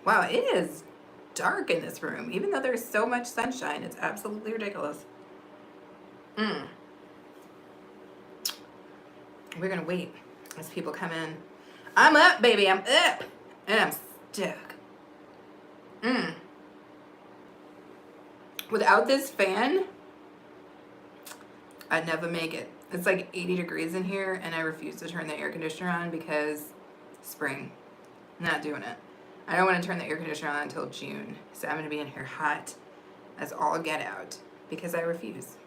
Wow, it is dark in this room. Even though there's so much sunshine, it's absolutely ridiculous. Mm. We're gonna wait as people come in. I'm up, baby. I'm up. And I'm stuck. Mm. Without this fan, I'd never make it. It's like 80 degrees in here, and I refuse to turn the air conditioner on because spring. Not doing it. I don't want to turn the air conditioner on until June. So I'm going to be in here hot as all get out because I refuse.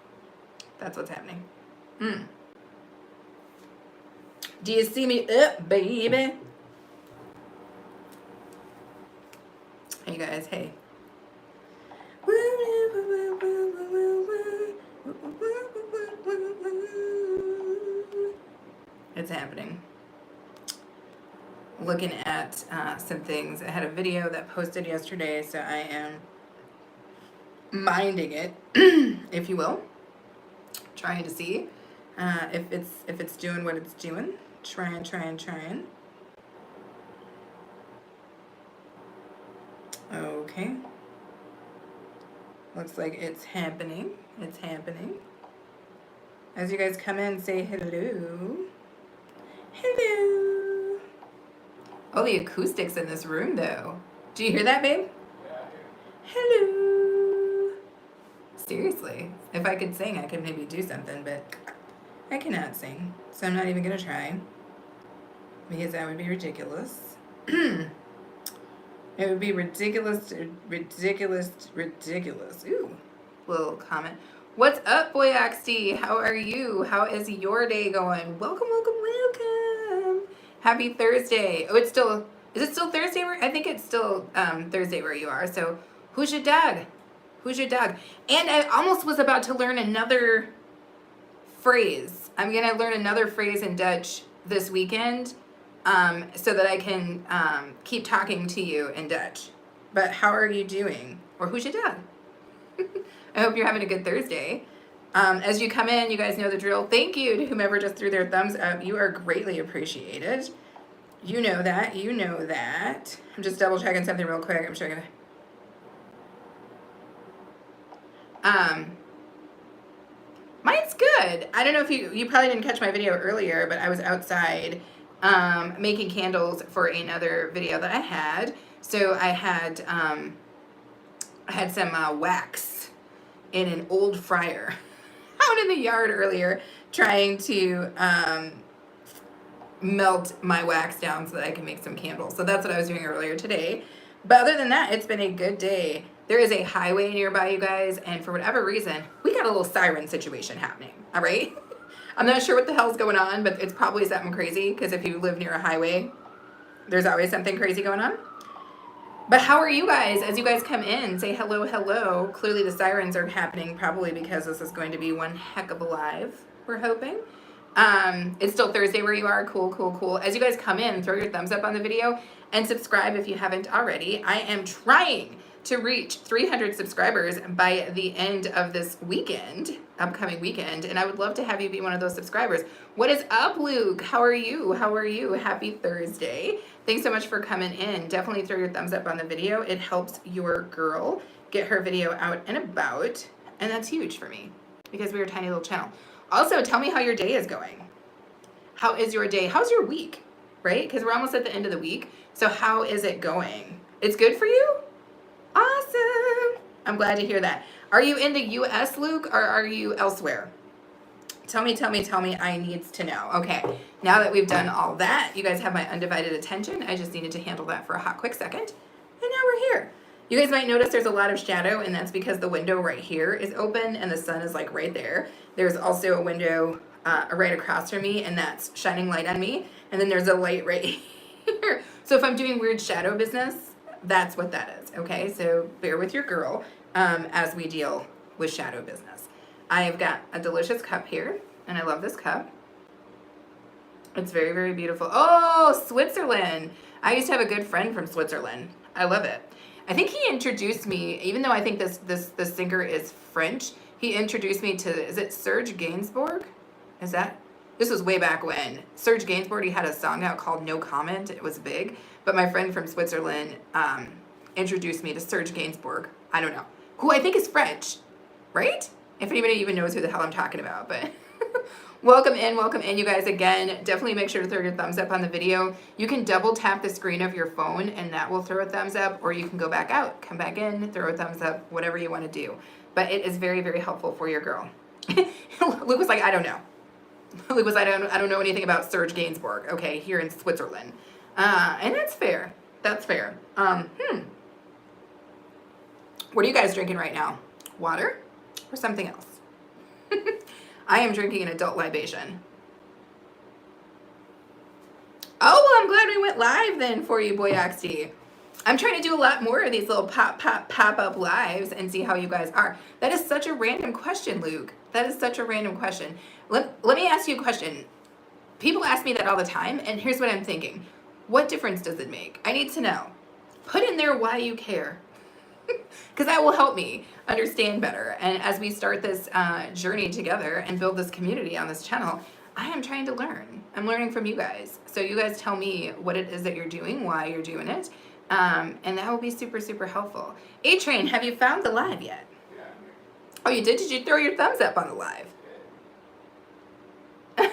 That's what's happening. Mm. Do you see me up, baby? Hey guys, hey. It's happening. Looking at some things. I had a video that posted yesterday, so I am minding it, if you will, trying to see if it's doing what it's doing. Trying. Okay. Looks like it's happening. It's happening. As you guys come in, say hello. Hello. Oh, the acoustics in this room, though. Do you hear that, babe? Hello. Seriously. If I could sing, I could maybe do something, but I cannot sing. So I'm not even going to try. Because that would be ridiculous. It would be ridiculous. Ooh. Little comment. What's up, Boy XD? How are you? How is your day going? Welcome. Happy Thursday. Oh, is it still Thursday? I think it's still Thursday where you are. So who's your dog? And I almost was about to learn another phrase. I'm going to learn another phrase in Dutch this weekend so that I can keep talking to you in Dutch. But how are you doing? Or who's your dog? I hope you're having a good Thursday. As you come in, you guys know the drill. Thank you to whomever just threw their thumbs up. You are greatly appreciated. You know that. I'm just double checking something real quick. I'm sure mine's good. I don't know if you probably didn't catch my video earlier, but I was outside making candles for another video that I had. So I had some wax in an old fryer out in the yard earlier, trying to melt my wax down so that I can make some candles. So that's what I was doing earlier today. But other than that, it's been a good day. There is a highway nearby, you guys, and for whatever reason, we got a little siren situation happening, all right? I'm not sure what the hell's going on, but it's probably something crazy, because if you live near a highway, there's always something crazy going on. But how are you guys? As you guys come in, say hello. Clearly the sirens are happening, probably because this is going to be one heck of a live, we're hoping. It's still Thursday where you are. Cool. As you guys come in, throw your thumbs up on the video and subscribe if you haven't already. I am trying to reach 300 subscribers by the end of this upcoming weekend, and I would love to have you be one of those subscribers. What is up, Luke? How are you? Happy Thursday. Thanks so much for coming in. Definitely throw your thumbs up on the video. It helps your girl get her video out and about, and that's huge for me because we're a tiny little channel. Also, tell me how your day is going. How is your day? How's your week? Right? Because we're almost at the end of the week. So how is it going? It's good for you? Awesome. I'm glad to hear that. Are you in the US, Luke, or are you elsewhere? Tell me. I needs to know. Okay. Now that we've done all that, you guys have my undivided attention. I just needed to handle that for a hot, quick second. And now we're here. You guys might notice there's a lot of shadow, and that's because the window right here is open and the sun is like right there. There's also a window right across from me, and that's shining light on me. And then there's a light right here. So if I'm doing weird shadow business, that's what that is. Okay, so bear with your girl as we deal with shadow business. I've got a delicious cup here, and I love this cup. It's very, very beautiful. Oh, Switzerland. I used to have a good friend from Switzerland. I love it. I think he introduced me, even though I think this singer is French, he introduced me to, is it Serge Gainsbourg? This was way back when. Serge Gainsbourg, he had a song out called No Comment. It was big. But my friend from Switzerland introduced me to Serge Gainsbourg. I don't know. Who I think is French, right? If anybody even knows who the hell I'm talking about, but welcome in, you guys. Again, definitely make sure to throw your thumbs up on the video. You can double tap the screen of your phone and that will throw a thumbs up, or you can go back out, come back in, throw a thumbs up, whatever you want to do. But it is very, very helpful for your girl. Luke was like, I don't know. Luke was, I don't know anything about Serge Gainsbourg, okay, here in Switzerland. And that's fair. That's fair. What are you guys drinking right now? Water or something else? I am drinking an adult libation. Oh, well, I'm glad we went live then for you, Boyaxi. I'm trying to do a lot more of these little pop-up lives and see how you guys are. That is such a random question, Luke. That is such a random question. Let me ask you a question. People ask me that all the time, and here's what I'm thinking. What difference does it make? I need to know. Put in there why you care. Because that will help me understand better. And as we start this journey together and build this community on this channel, I am trying to learn. I'm learning from you guys. So you guys tell me what it is that you're doing, why you're doing it. And that will be super, super helpful. A-Train, have you found the live yet? Yeah. Oh, you did? Did you throw your thumbs up on the live? Yeah.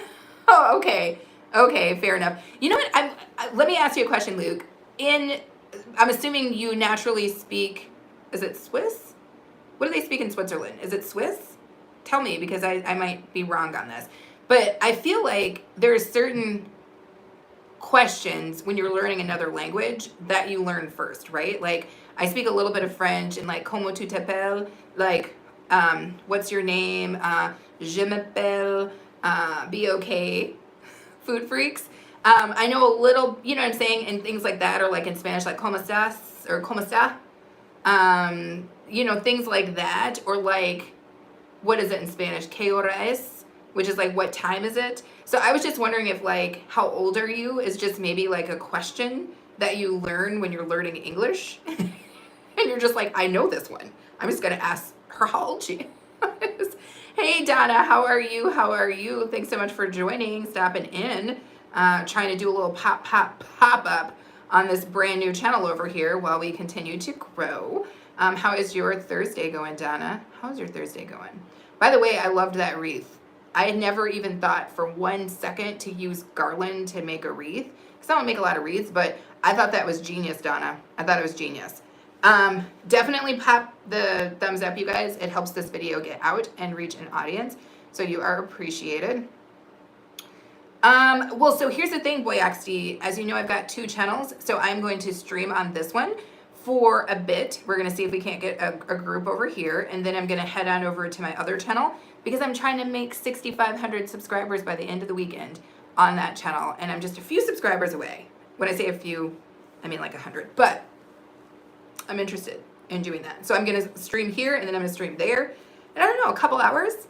Oh, okay. Okay, fair enough. You know what? Let me ask you a question, Luke. I'm assuming you naturally speak, is it Swiss? What do they speak in Switzerland? Is it Swiss? Tell me, because I might be wrong on this. But I feel like there's certain questions when you're learning another language that you learn first, right? Like, I speak a little bit of French, and like, comment tu t'appelles? Like, what's your name? Je m'appelle, be okay. Food freaks. I know a little, you know what I'm saying, and things like that, or like in Spanish, like ¿cómo estás? Or ¿cómo está? You know, things like that, or like, what is it in Spanish? ¿Qué hora es? Which is like, what time is it? So I was just wondering if like, how old are you is just maybe like a question that you learn when you're learning English. And you're just like, I know this one. I'm just going to ask her how old she is. Hey, Donna, how are you? How are you? Thanks so much for joining, stopping in, trying to do a little pop-up on this brand new channel over here while we continue to grow. How is your Thursday going, Donna? How's your Thursday going? By the way, I loved that wreath. I had never even thought for 1 second to use garland to make a wreath, because I don't make a lot of wreaths, but I thought that was genius, Donna. I thought it was genius. Definitely pop the thumbs up, you guys. It helps this video get out and reach an audience, so you are appreciated. Well, so here's the thing, Boyaxi. As you know, I've got 2 channels, so I'm going to stream on this one for a bit. We're going to see if we can't get a group over here, and then I'm going to head on over to my other channel, because I'm trying to make 6,500 subscribers by the end of the weekend on that channel, and I'm just a few subscribers away. When I say a few, I mean like 100, but I'm interested in doing that. So I'm going to stream here, and then I'm going to stream there, and I don't know, a couple hours,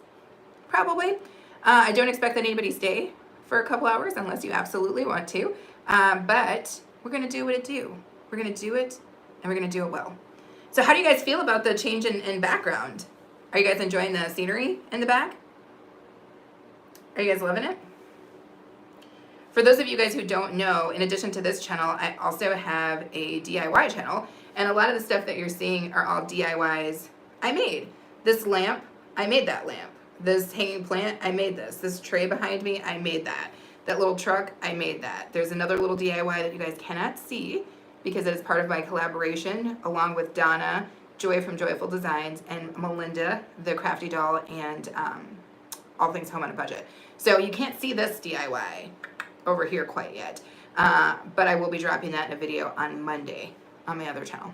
probably. I don't expect that anybody stay for a couple hours unless you absolutely want to, but we're going to do what it do. We're going to do it, and we're going to do it well. So how do you guys feel about the change in background? Are you guys enjoying the scenery in the back? Are you guys loving it? For those of you guys who don't know, in addition to this channel, I also have a DIY channel, and a lot of the stuff that you're seeing are all DIYs I made. This lamp, I made that lamp. This hanging plant, I made this. This tray behind me, I made that. That little truck, I made that. There's another little DIY that you guys cannot see because it is part of my collaboration along with Donna, Joy from Joyful Designs, and Melinda, the crafty doll, and All Things Home on a Budget. So you can't see this DIY over here quite yet, but I will be dropping that in a video on Monday on my other channel.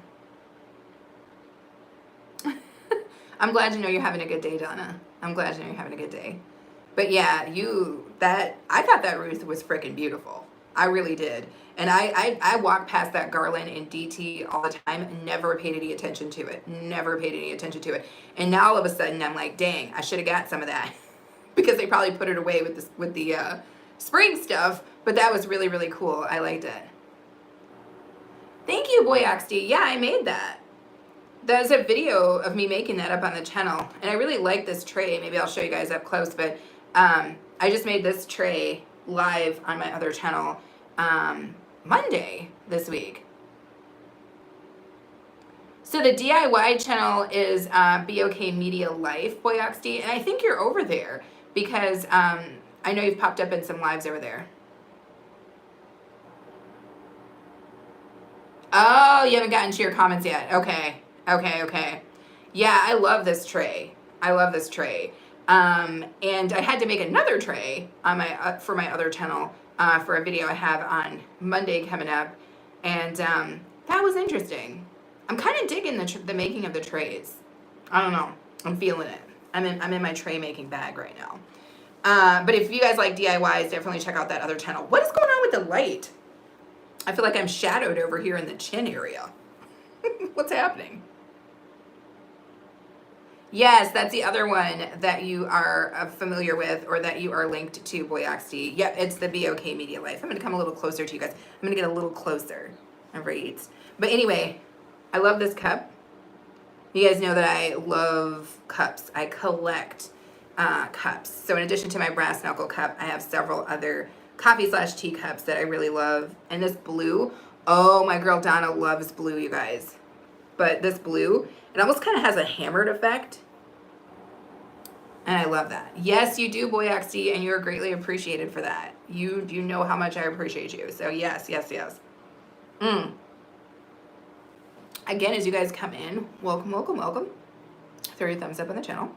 I'm glad to know you're having a good day, Donna. I'm glad to know you're having a good day. But yeah, I thought that wreath was freaking beautiful. I really did. And I walk past that garland in DT all the time and never paid any attention to it. Never paid any attention to it. And now all of a sudden I'm like, dang, I should have got some of that. Because they probably put it away with the spring stuff. But that was really, really cool. I liked it. Thank you, Boyaxi. Yeah, I made that. There's a video of me making that up on the channel. And I really like this tray. Maybe I'll show you guys up close. But I just made this tray live on my other channel Monday this week. So the DIY channel is BOK Media Life, Boyoxd, and I think you're over there because I know you've popped up in some lives over there. Oh, you haven't gotten to your comments yet. Okay. Yeah, I love this tray. And I had to make another tray on my for my other channel for a video I have on Monday coming up, and that was interesting. I'm kind of digging the making of the trays. I don't know. I'm feeling it. I'm in my tray making bag right now. But if you guys like DIYs, definitely check out that other channel. What is going on with the light? I feel like I'm shadowed over here in the chin area. What's happening? Yes, that's the other one that you are familiar with or that you are linked to, Boyoxd. Yep, it's the BOK Media Life. I'm going to come a little closer to you guys. I'm going to get a little closer. All right. But anyway, I love this cup. You guys know that I love cups. I collect cups. So in addition to my brass knuckle cup, I have several other coffee/tea cups that I really love. And this blue, oh, my girl Donna loves blue, you guys. But this blue, it almost kind of has a hammered effect. And I love that. Yes, you do, Boyoxd, and you're greatly appreciated for that. You know how much I appreciate you. So yes. Again, as you guys come in, welcome. Throw your thumbs up on the channel.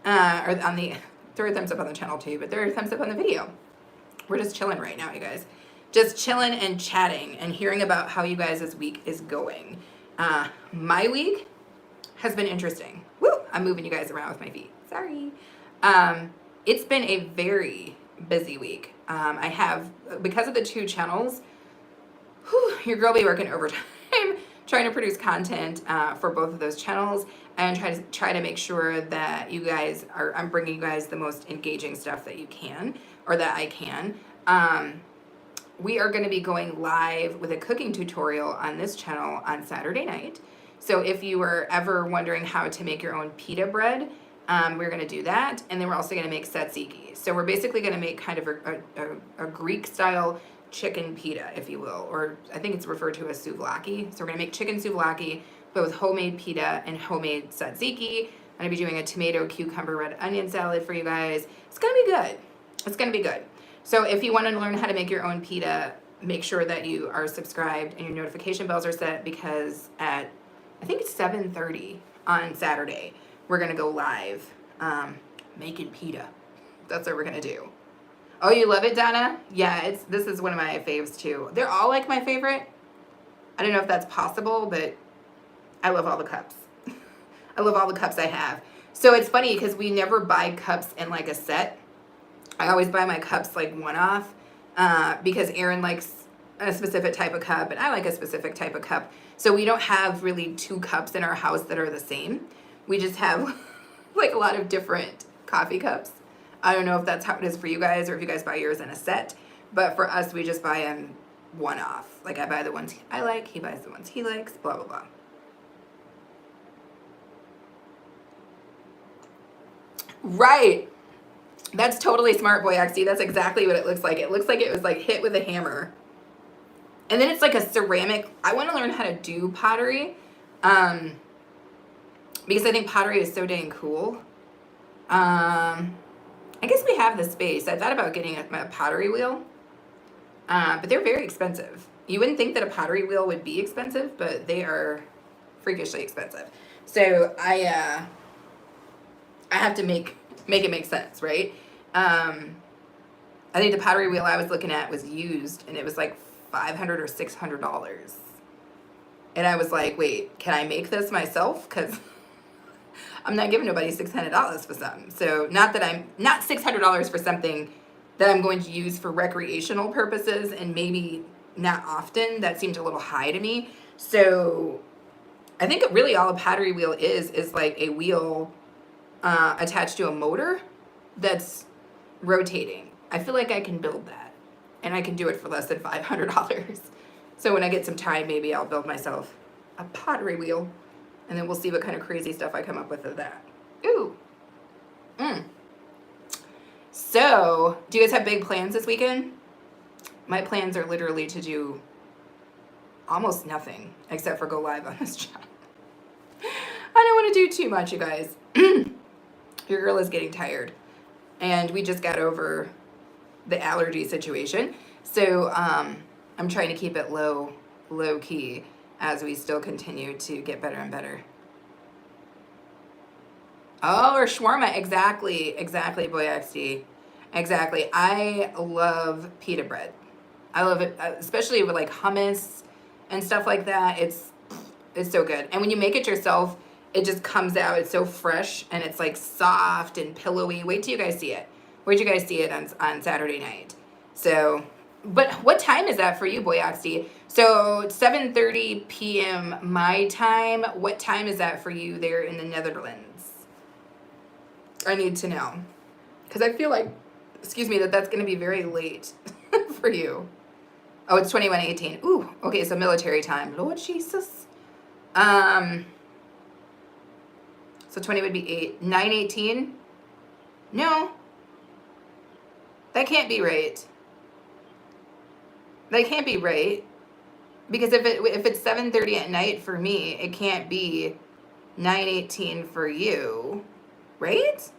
Or on the, throw your thumbs up on the channel too, but throw your thumbs up on the video. We're just chilling right now, you guys. Just chilling and chatting and hearing about how you guys' week is going. My week has been interesting. Woo! I'm moving you guys around with my feet. Sorry. It's been a very busy week. I have, because of the 2 channels, your girl be working overtime trying to produce content for both of those channels and try to make sure that you guys are, I'm bringing you guys the most engaging stuff that you can, or that I can. We are going to be going live with a cooking tutorial on this channel on Saturday night. So if you were ever wondering how to make your own pita bread, we're going to do that. And then we're also going to make tzatziki. So we're basically going to make kind of a Greek style chicken pita, if you will, or I think it's referred to as souvlaki. So we're going to make chicken souvlaki, but with homemade pita and homemade tzatziki. I'm going to be doing a tomato, cucumber, red onion salad for you guys. It's going to be good. It's going to be good. So if you want to learn how to make your own pita, make sure that you are subscribed and your notification bells are set, because at, I think it's 7:30 on Saturday, we're going to go live making pita. That's what we're going to do. Oh, you love it, Donna? Yeah, this is one of my faves too. They're all like my favorite. I don't know if that's possible, but I love all the cups. I love all the cups I have. So it's funny because we never buy cups in like a set. I always buy my cups like one-off because Aaron likes a specific type of cup and I like a specific type of cup. So we don't have really 2 cups in our house that are the same. We just have like a lot of different coffee cups. I don't know if that's how it is for you guys or if you guys buy yours in a set. But for us, we just buy them one-off. Like I buy the ones I like, he buys the ones he likes, blah, blah, blah. Right. That's totally smart, Boyoxd. That's exactly what it looks like. It looks like it was like hit with a hammer. And then it's like a ceramic. I want to learn how to do pottery because I think pottery is so dang cool. I guess we have the space. I thought about getting a pottery wheel, but they're very expensive. You wouldn't think that a pottery wheel would be expensive, but they are freakishly expensive. So I have to make it make sense, right? I think the pottery wheel I was looking at was used, and it was like $500 or $600. And I was like, wait, can I make this myself? Because I'm not giving nobody $600 for something. So not $600 for something that I'm going to use for recreational purposes and maybe not often. That seemed a little high to me. So I think really all a pottery wheel is like a wheel attached to a motor that's rotating. I feel like I can build that, and I can do it for less than $500. So when I get some time, maybe I'll build myself a pottery wheel, and then we'll see what kind of crazy stuff I come up with of that. Ooh. So, do you guys have big plans this weekend? My plans are literally to do almost nothing except for go live on this channel. do too much, you guys. Your girl is getting tired. And we just got over the allergy situation. So I'm trying to keep it low key as we still continue to get better and better. Oh, or shawarma. Exactly, Boy XD. Exactly. I love pita bread. I love it, especially with like hummus and stuff like that. It's so good. And when you make it yourself, it just comes out. It's so fresh and it's like soft and pillowy. Wait till you guys see it. Wait till you guys see it on Saturday night. So, but what time is that for you, Boy XD? So 7:30 p.m. my time. What time is that for you there in the Netherlands? I need to know. Because I feel like, excuse me, that's going to be very late for you. Oh, it's 21:18. Ooh, okay, so military time. Lord Jesus. So 20 would be 8. 9:18? No. That can't be right. That can't be right. Because if it's 7:30 at night for me, it can't be 9:18 for you. Right?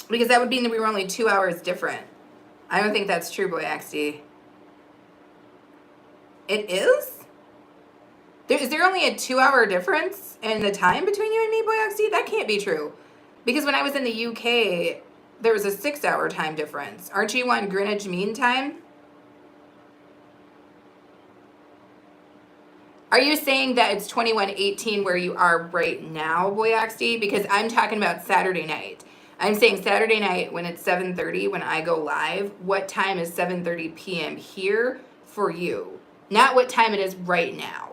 Because that would mean that we were only 2 hours different. I don't think that's true, Boy XD. It is? Is there only a 2 hour difference in the time between you and me, Boy XD? That can't be true. Because when I was in the UK, there was a 6 hour time difference. Aren't you on Greenwich Mean Time? Are you saying that it's 21:18 where you are right now, Boy XD? Because I'm talking about Saturday night. I'm saying Saturday night when it's 7:30 when I go live. What time is 7:30 p.m. here for you? Not what time it is right now.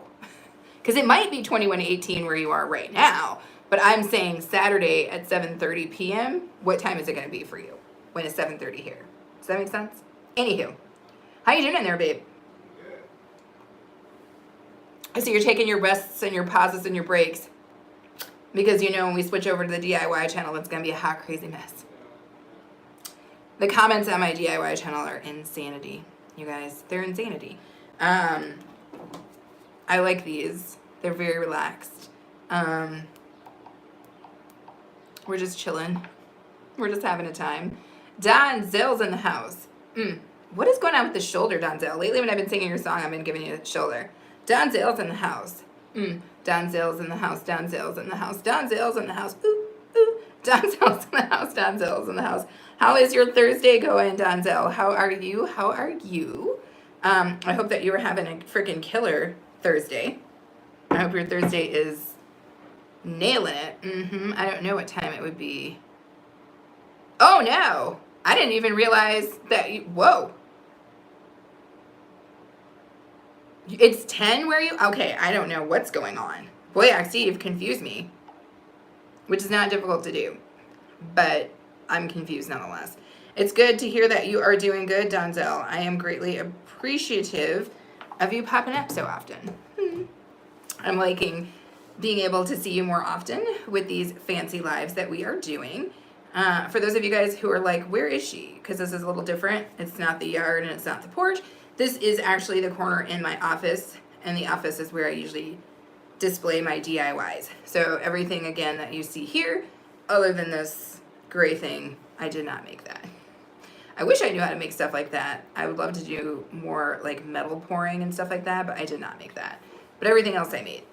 Because it might be 21:18 where you are right now. But I'm saying Saturday at 7:30 p.m. What time is it going to be for you when it's 7:30 here? Does that make sense? Anywho, how you doing in there, babe? So you're taking your rests and your pauses and your breaks. Because, you know, when we switch over to the DIY channel, it's going to be a hot, crazy mess. The comments on my DIY channel are insanity, you guys. They're insanity. I like these. They're very relaxed. We're just chilling. We're just having a time. Donzel's in the house. What is going on with the shoulder, Donzel? Lately, when I've been singing your song, I've been giving you the shoulder. Donzel's in the house. Donzel's in the house. Donzel's in the house. Donzel's in the house. Ooh, ooh. Donzel's in the house. Donzel's in the house. How is your Thursday going, Donzel? How are you? How are you? I hope that you were having a freaking killer Thursday. I hope your Thursday is nailing it. I don't know what time it would be. Oh, no. I didn't even realize that you... Whoa. It's 10 where you... Okay, I don't know what's going on. Boy, XD, you've confused me. Which is not difficult to do. But I'm confused nonetheless. It's good to hear that you are doing good, Donzel. I am greatly appreciative of you popping up so often. I'm liking being able to see you more often with these fancy lives that we are doing. For those of you guys who are like, where is she? Because this is a little different. It's not the yard and it's not the porch. This is actually the corner in my office, and the office is where I usually display my DIYs. So everything, again, that you see here, other than this gray thing, I did not make that. I wish I knew how to make stuff like that. I would love to do more like metal pouring and stuff like that, but I did not make that. But everything else I made.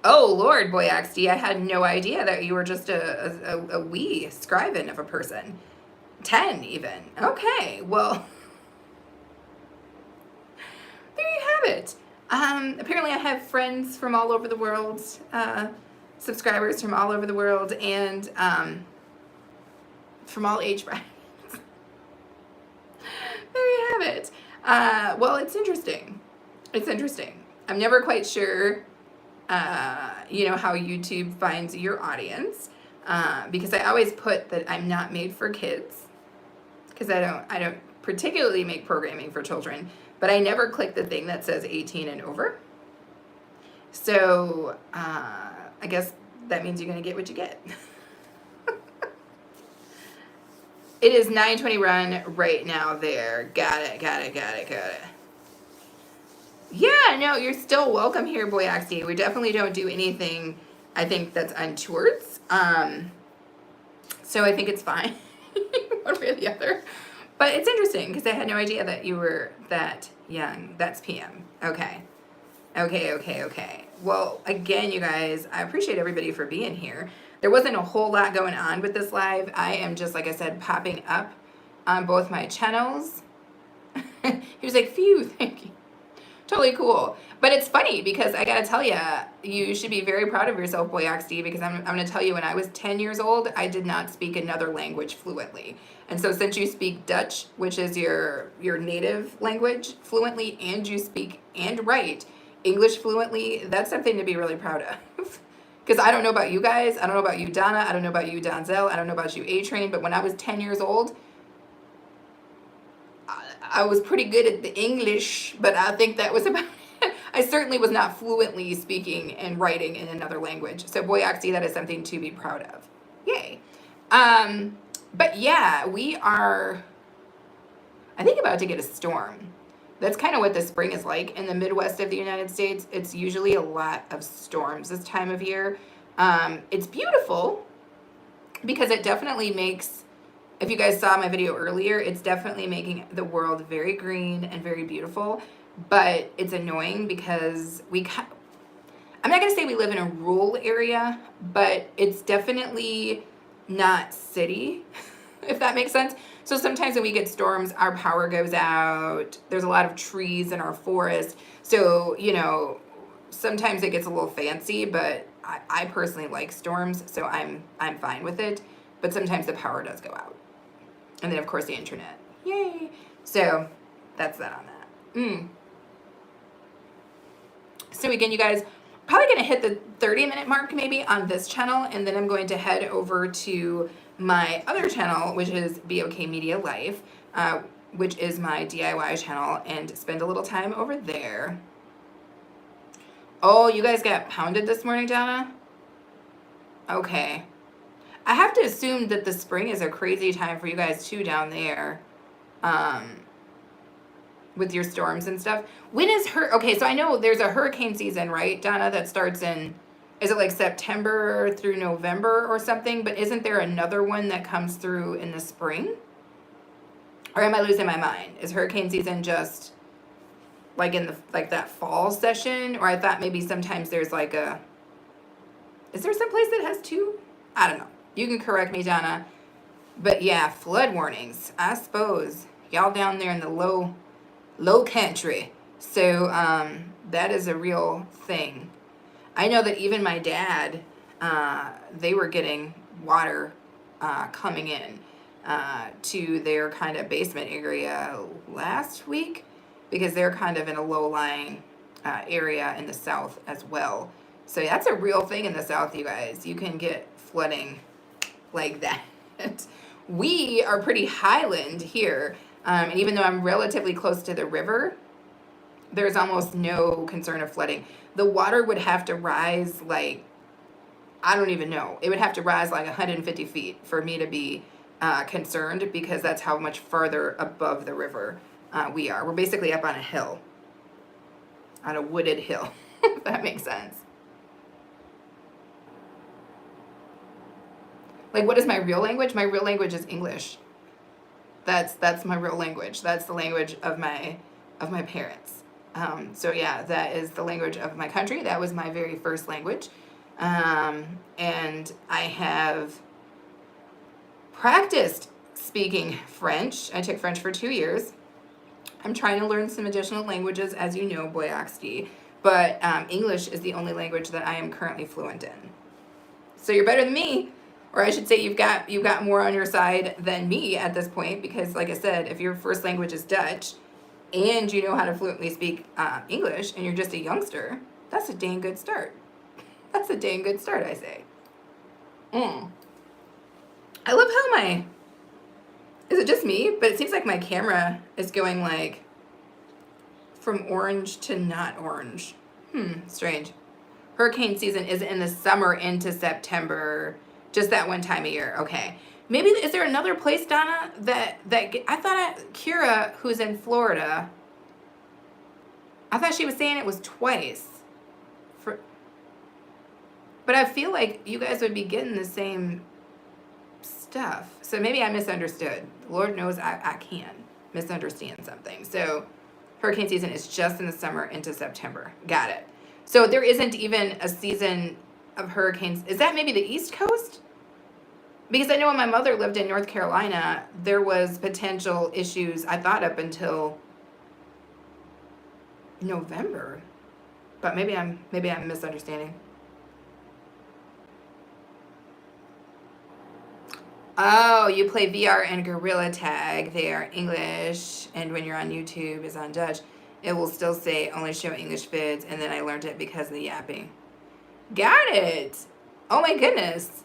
Oh, Lord, Boy XD, I had no idea that you were just a wee scriven of a person. 10 even. Okay, well, there you have it. Apparently I have friends from all over the world, subscribers from all over the world, and from all age brackets. There you have it. Well, it's interesting. It's interesting. I'm never quite sure, you know, how YouTube finds your audience, because I always put that I'm not made for kids. Because I don't particularly make programming for children, but I never click the thing that says 18 and over. So I guess that means you're going to get what you get. It is 9:20 run right now there. Got it. Yeah, no, you're still welcome here, Boyaxi. We definitely don't do anything, I think, that's untoward. So I think it's fine, one way or the other. But it's interesting because I had no idea that you were that young. That's PM. Okay. Okay. Well, again, you guys, I appreciate everybody for being here. There wasn't a whole lot going on with this live. I am just, like I said, popping up on both my channels. He was like, phew, thank you. Totally cool. But it's funny because I gotta tell you, you should be very proud of yourself, Boyaxi, because I'm gonna tell you, when I was 10 years old, I did not speak another language fluently. And so since you speak Dutch, which is your native language, fluently, and you speak and write English fluently, that's something to be really proud of. Because I don't know about you guys, I don't know about you, Donna, I don't know about you, Donzel, I don't know about you, A-Train, but when I was 10 years old, I was pretty good at the English, but I think that was about it. I certainly was not fluently speaking and writing in another language. So Boyaxi, that is something to be proud of. Yay. But yeah, we are, I think, about to get a storm. That's kind of what the spring is like in the Midwest of the United States. It's usually a lot of storms this time of year. It's beautiful because it definitely makes, if you guys saw my video earlier, it's definitely making the world very green and very beautiful, but it's annoying because I'm not going to say we live in a rural area, but it's definitely not city, if that makes sense. So sometimes when we get storms, our power goes out. There's a lot of trees in our forest. So, sometimes it gets a little fancy, but I personally like storms, so I'm fine with it. But sometimes the power does go out. And then, of course, the internet. Yay! So that's that on that. So again, you guys, probably going to hit the 30-minute mark maybe on this channel, and then I'm going to head over to my other channel, which is BOK Media Life, which is my DIY channel, and spend a little time over there. Oh, you guys got pounded this morning, Donna? Okay. I have to assume that the spring is a crazy time for you guys too down there, with your storms and stuff. When is okay, so I know there's a hurricane season, right, Donna, that starts in, is it like September through November or something? But isn't there another one that comes through in the spring? Or am I losing my mind? Is hurricane season just like in the that fall session? Or I thought maybe sometimes there's like is there some place that has two? I don't know. You can correct me, Donna. But yeah, flood warnings, I suppose. Y'all down there in the low country. So that is a real thing. I know that even my dad, they were getting water coming in to their kind of basement area last week, because they're kind of in a low-lying area in the south as well. So that's a real thing in the south, you guys. You can get flooding like that. We are pretty highland here, and even though I'm relatively close to the river, there's almost no concern of flooding. The water would have to rise like, I don't even know. It would have to rise like 150 feet for me to be concerned, because that's how much farther above the river we are. We're basically up on a hill, on a wooded hill, if that makes sense. Like, what is my real language? My real language is English. That's my real language. That's the language of my parents. So yeah, that is the language of my country. That was my very first language. And I have practiced speaking French. I took French for 2 years. I'm trying to learn some additional languages, as you know, Boyaxi. But English is the only language that I am currently fluent in. So you're better than me. Or I should say you've got more on your side than me at this point, because like I said, if your first language is Dutch and you know how to fluently speak English and you're just a youngster, that's a dang good start. That's a dang good start, I say. I love how is it just me? But it seems like my camera is going like from orange to not orange. Strange. Hurricane season is in the summer into September. Just that one time of year. Okay. Maybe, is there another place, Donna, that I thought Kira, who's in Florida, I thought she was saying it was twice. But I feel like you guys would be getting the same stuff. So maybe I misunderstood. Lord knows I can misunderstand something. So hurricane season is just in the summer into September. Got it. So there isn't even a season of hurricanes. Is that maybe the East Coast? Because I know when my mother lived in North Carolina, there was potential issues, I thought, up until November. But maybe I'm misunderstanding. Oh, you play VR and Gorilla Tag. They are English, and when you're on YouTube, it's on Dutch. It will still say only show English vids, and then I learned it because of the yapping. Got it. Oh my goodness.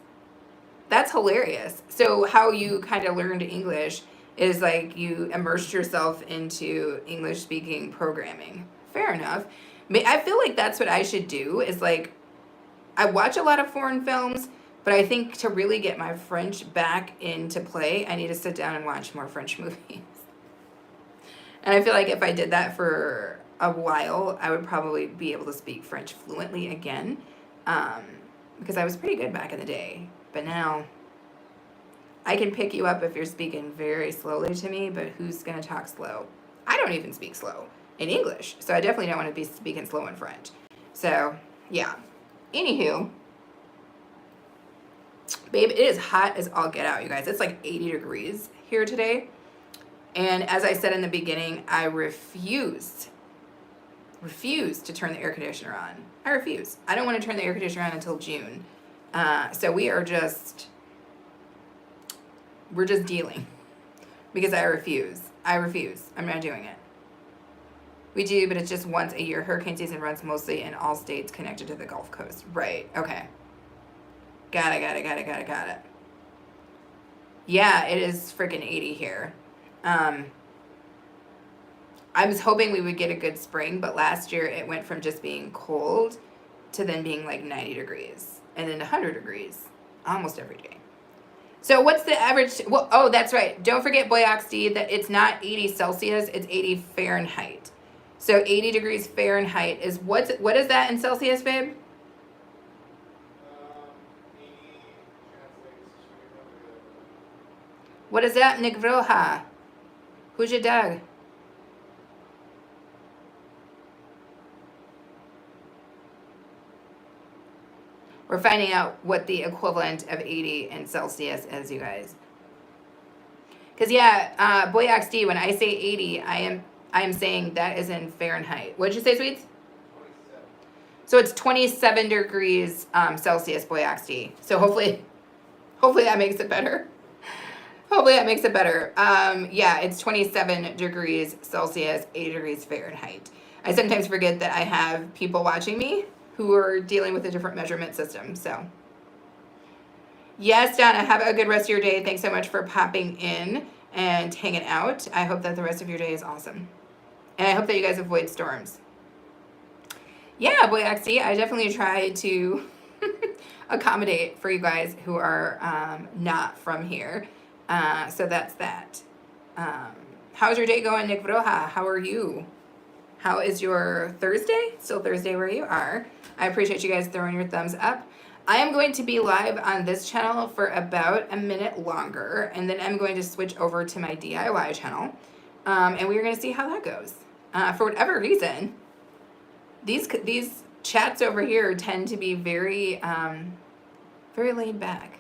That's hilarious. So how you kind of learned English is like you immersed yourself into English speaking programming. Fair enough. I feel like that's what I should do is like I watch a lot of foreign films, but I think to really get my French back into play, I need to sit down and watch more French movies. And I feel like if I did that for a while, I would probably be able to speak French fluently again, because I was pretty good back in the day. But now, I can pick you up if you're speaking very slowly to me, but who's going to talk slow? I don't even speak slow in English, so I definitely don't want to be speaking slow in French. So, yeah. Anywho, babe, it is hot as all get out, you guys. It's like 80 degrees here today. And as I said in the beginning, I refuse to turn the air conditioner on. I refuse. I don't want to turn the air conditioner on until June. So we're just dealing because I refuse. I'm not doing it. We do, but it's just once a year. Hurricane season runs mostly in all states connected to the Gulf Coast. Right. Okay. Got it. Yeah, it is freaking 80 here. I was hoping we would get a good spring, but last year it went from just being cold to then being like 90 degrees and then 100 degrees almost every day. So what's the average? Well, oh, that's right. Don't forget, Boyaxd, that it's not 80 Celsius, it's 80 Fahrenheit. So 80 degrees Fahrenheit is what is that in Celsius, babe? 80 translates to... What is that, Nick Vroha? Who's your dog? We're finding out what the equivalent of 80 in Celsius is, you guys. Because, yeah, Boyaxd, when I say 80, I am saying that is in Fahrenheit. What did you say, Sweets? 27. So it's 27 degrees Celsius, Boyaxd. So hopefully that makes it better. Yeah, it's 27 degrees Celsius, 80 degrees Fahrenheit. I sometimes forget that I have people watching me who are dealing with a different measurement system. So, yes, Donna, have a good rest of your day. Thanks so much for popping in and hanging out. I hope that the rest of your day is awesome. And I hope that you guys avoid storms. Yeah, Boyaxd, I definitely try to accommodate for you guys who are not from here. So that's that. How's your day going, Nick Vroha? How are you? How is your Thursday? Still Thursday where you are. I appreciate you guys throwing your thumbs up. I am going to be live on this channel for about a minute longer, and then I'm going to switch over to my DIY channel, and we're going to see how that goes. For whatever reason, these chats over here tend to be very laid back.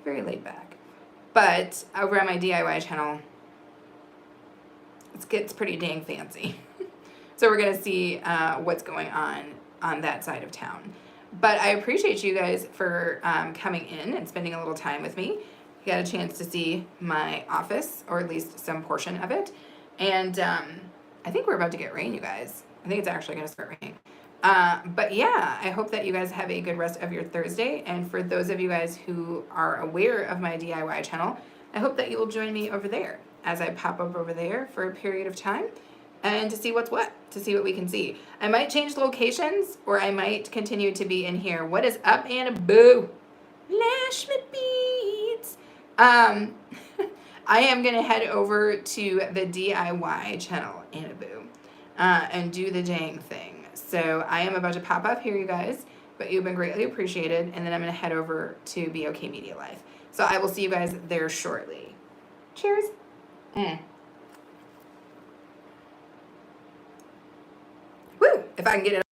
Very laid back. But over on my DIY channel, it gets pretty dang fancy. So we're going to see what's going on that side of town. But I appreciate you guys for coming in and spending a little time with me. You got a chance to see my office, or at least some portion of it. And I think we're about to get rain, you guys. I think it's actually going to start raining. But yeah, I hope that you guys have a good rest of your Thursday. And for those of you guys who are aware of my DIY channel, I hope that you will join me over there as I pop up over there for a period of time and to see what's what, to see what we can see. I might change locations, or I might continue to be in here. What is up, Anna Boo? Lash me beads. I am going to head over to the DIY channel, Anna Boo. and do the dang thing. So I am about to pop up here, you guys, but you've been greatly appreciated. And then I'm going to head over to BOK Media Live. So I will see you guys there shortly. Cheers. Woo! If I can get it